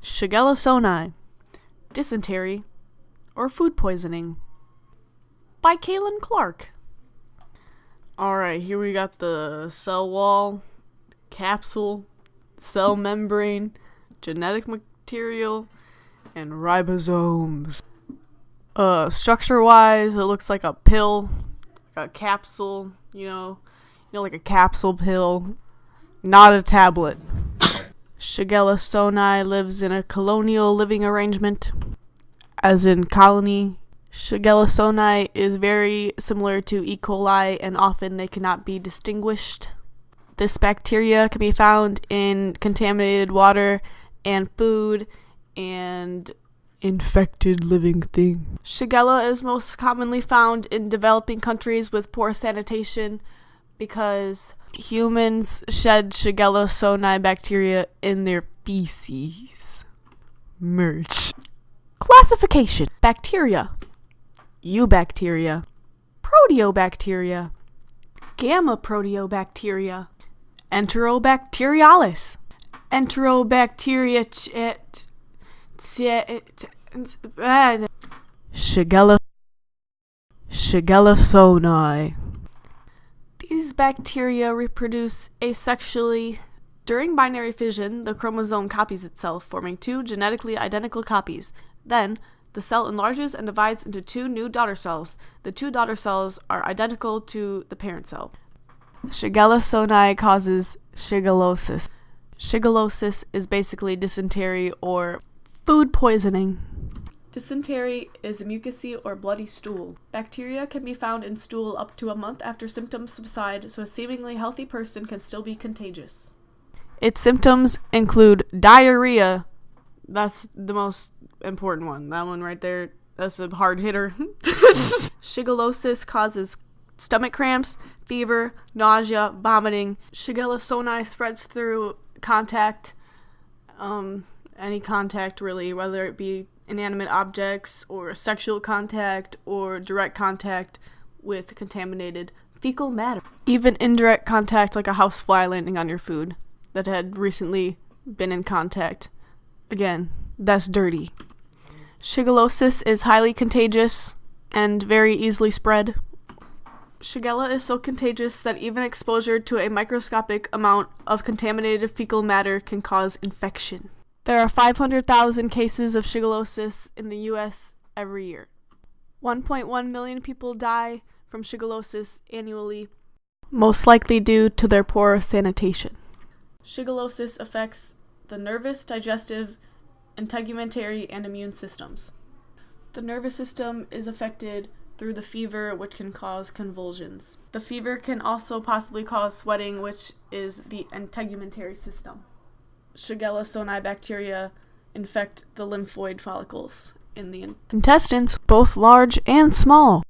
Shigella Sonnei, dysentery, or food poisoning, by Kaylin Clark. Alright, here we got the cell wall, capsule, cell membrane, genetic material, and ribosomes. Structure-wise, it looks like a pill, like a capsule, like a capsule pill, not a tablet. Shigella Sonnei lives in a colonial living arrangement, as in colony. Shigella Sonnei is very similar to E. coli, and often they cannot be distinguished. This bacteria can be found in contaminated water and food and infected living things. Shigella is most commonly found in developing countries with poor sanitation because humans shed Shigella Sonnei bacteria in their feces. Merch. Classification. Bacteria. Eubacteria. Proteobacteria. Gamma proteobacteria. Enterobacterialis. Enterobacteria. Shigella Sonnei. These bacteria reproduce asexually. During binary fission, the chromosome copies itself, forming two genetically identical copies. Then, the cell enlarges and divides into two new daughter cells. The two daughter cells are identical to the parent cell. Shigella Sonnei causes shigellosis. Shigellosis is basically dysentery or food poisoning. Dysentery is a mucousy or bloody stool. Bacteria can be found in stool up to a month after symptoms subside, so a seemingly healthy person can still be contagious. Its symptoms include diarrhea. That's the most important one. That one right there, that's a hard hitter. Shigellosis causes stomach cramps, fever, nausea, vomiting. Shigella Sonnei spreads through contact, any contact really, whether it be inanimate objects or sexual contact or direct contact with contaminated fecal matter. Even indirect contact, like a housefly landing on your food that had recently been in contact. Again, that's dirty. Shigellosis is highly contagious and very easily spread. Shigella is so contagious that even exposure to a microscopic amount of contaminated fecal matter can cause infection. There are 500,000 cases of shigellosis in the U.S. every year. 1.1 million people die from shigellosis annually, most likely due to their poor sanitation. Shigellosis affects the nervous, digestive, integumentary, and immune systems. The nervous system is affected through the fever, which can cause convulsions. The fever can also possibly cause sweating, which is the integumentary system. Shigella Sonnei bacteria infect the lymphoid follicles in the intestines, both large and small.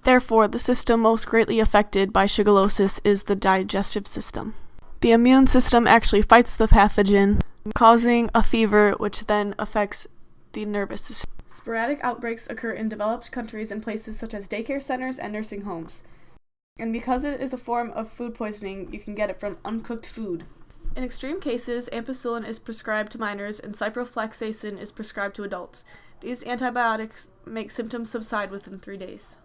Therefore, the system most greatly affected by shigellosis is the digestive system. The immune system actually fights the pathogen, causing a fever, which then affects the nervous system. Sporadic outbreaks occur in developed countries in places such as daycare centers and nursing homes. And because it is a form of food poisoning, you can get it from uncooked food. In extreme cases, ampicillin is prescribed to minors and ciprofloxacin is prescribed to adults. These antibiotics make symptoms subside within 3 days.